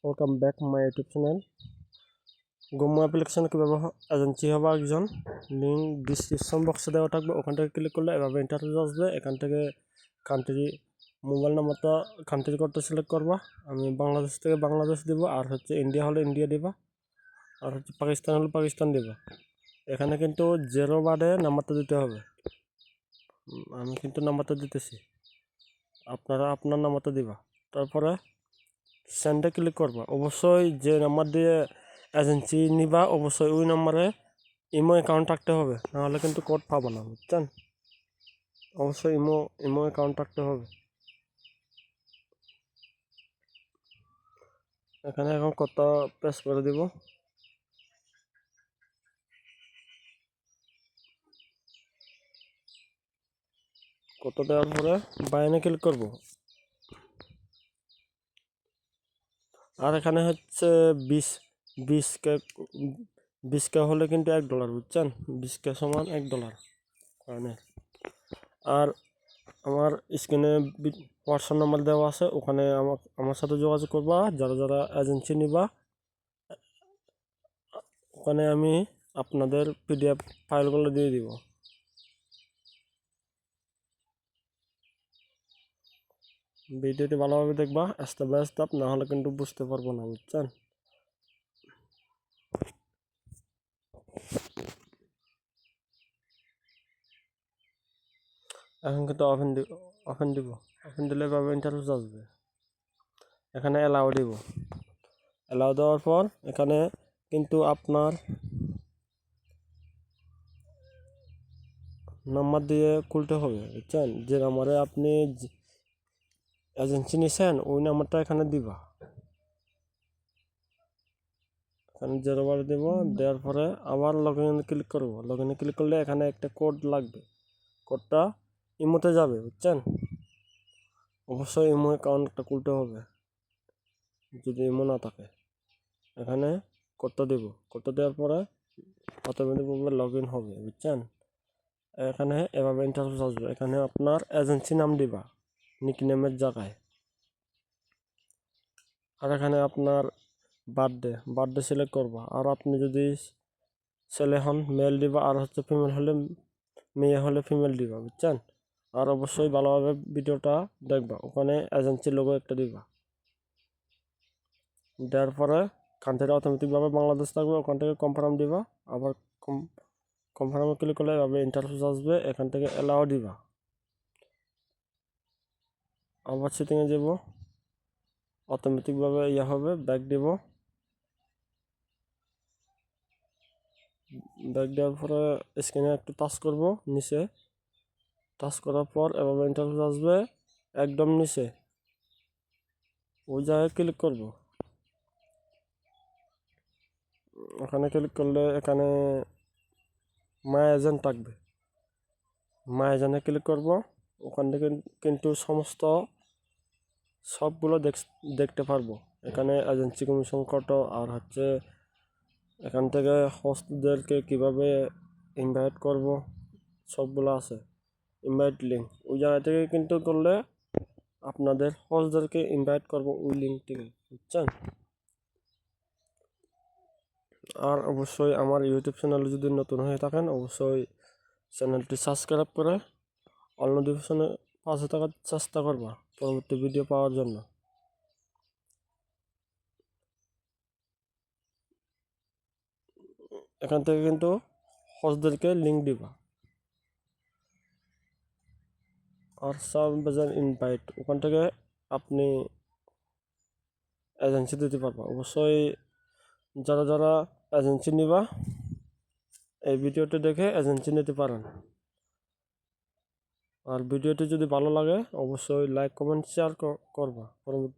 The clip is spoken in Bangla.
Welcome back my YouTube channel. Gomoh application কীভাবে এজেন্সি হওয়া একজন, লিঙ্ক ডিসক্রিপশন বক্সে দেওয়া থাকবে। ওখান থেকে ক্লিক করলে এভাবে ইন্টারফেস আসবে। এখান থেকে কান্ট্রি, মোবাইল নাম্বারটা কান্ট্রি করতে সিলেক্ট করবা। আমি বাংলাদেশ থেকে বাংলাদেশ দিব, আর হচ্ছে ইন্ডিয়া হলে ইন্ডিয়া দিবা, আর হচ্ছে পাকিস্তান হলে পাকিস্তান দিবা। এখানে কিন্তু 0 বাদে নাম্বারটা দিতে হবে। আমি কিন্তু নাম্বারটা দিতেছি, আপনারা আপনার নাম্বারটা দিবা। তারপরে সেন্ডে ক্লিক করবা। অবশ্যই যে নাম্বার দিয়ে এজেন্সি নিবা অবশ্যই ওই নাম্বারে ইমো অ্যাকাউন্ট থাকতে হবে, নাহলে কিন্তু কোড পাবো না, বুঝছেন? অবশ্যই ইমো অ্যাকাউন্ট থাকতে হবে। এখানে এখন কত প্রেস করে দিব। কত দেওয়ার পরে বাইনে ক্লিক করব। আর এখানে হচ্ছে 20K হলে কিন্তু $1, বুঝছেন? 20K সমান $1 কারণে। আর আমার স্ক্রিনে হোয়াটসঅ্যাপ নাম্বার দেওয়া আছে, ওখানে আমার সাথে যোগাযোগ করবা যারা যারা এজেন্সি নিবা। ওখানে আমি আপনাদের PDF ফাইলগুলো দিয়ে দিব। ভিডিওটি ভালোভাবে দেখবা স্টেপ বাই স্টেপ, না হলে কিন্তু বুঝতে পারবো না, বুঝছেন? এখন কিন্তু ওপেন দিলে এভাবে ইন্টারফেস আসবে। এখানে অ্যালাউ দিব। অ্যালাউ দেওয়ার পর এখানে কিন্তু আপনার নাম্বার দিয়ে খুলতে হবে, বুঝছেন? যে নাম্বারে আপনি এজেন্সি নিছেন ওই নাম্বারটা এখানে দিবা। এখানে 0 বার দেব, দেওয়ার পরে আবার লগ ইনে ক্লিক করব। লগ ইনে ক্লিক করলে এখানে একটা কোড লাগবে, কোডটা ইমোতে যাবে, বুঝছেন? অবশ্যই ইমো অ্যাকাউন্টটা খুলতে হবে যদি ইমো না থাকে। এখানে কোডটা দেব, কোডটা দেওয়ার পরে অটোমেটিকভাবে লগ ইন হবে, বুঝছেন? এখানে এভাবে ইন্টারফেস আসবে। এখানে আপনার এজেন্সি নাম দিবা নিকনেমের জায়গায়। আর এখানে আপনার বার্থডে সিলেক্ট করবা। আর আপনি যদি ছেলে হন মেল দিবা, আর হচ্ছে ফিমেল হলে মেয়ে হলে ফিমেল দিবা, বুঝছেন? আর অবশ্যই ভালোভাবে ভিডিওটা দেখবা। ওখানে এজেন্সির লোগো একটা দিবা। দেওয়ার পরে কান্ট্রিটা অটোমেটিকভাবে বাংলাদেশ থাকবে। ওখান থেকে কনফার্ম দিবা। আবার কনফার্মে ক্লিক করলে এভাবে ইন্টারফেস আসবে। এখান থেকে অ্যালাউ দিবা। আবার সেটিংয়ে যাব, অটোমেটিকভাবে হবে, ব্যাক দিব। ব্যাক দেওয়ার পরে স্ক্রিনে একটু টাচ করব, নিচে টাচ করার পর এভাবে ইন্টারফেস আসবে। একদম নিচে ওই জায়গায় ক্লিক করব। ওখানে ক্লিক করলে এখানে মাই এজেন্ট থাকবে। মাই এজেন্টে ক্লিক করব। ওখান থেকে কিন্তু সবগুলো দেখতে পারবো। এখানে এজেন্সি কমিশন কত, আর হচ্ছে এখান থেকে হোস্টদেরকে কিভাবে ইনভাইট করব সবগুলো আছে। ইনভাইট লিঙ্ক ওই জায়গা থেকে কিন্তু করলে আপনাদের হোস্টদেরকে ইনভাইট করব ওই লিঙ্ক থেকে, বুঝছেন? আর অবশ্যই আমার ইউটিউব চ্যানেলে যদি নতুন হয়ে থাকেন অবশ্যই চ্যানেলটি সাবস্ক্রাইব করে অল নোটিফিকেশনে পাশে থাকার চেষ্টা করবা পরবর্তী ভিডিও পাওয়ার জন্য। এখান থেকে কিন্তু হোস্টদেরকে লিঙ্ক দিবা। আর বাজার ইনভাইট ওখান থেকে আপনি এজেন্সি দিতে পারবা। অবশ্যই যারা যারা এজেন্সি নিবা এই ভিডিওটি দেখে এজেন্সি নিতে পারেন। আর ভিডিওটি যদি ভালো লাগে অবশ্যই লাইক কমেন্ট শেয়ার করবা। পরবর্তী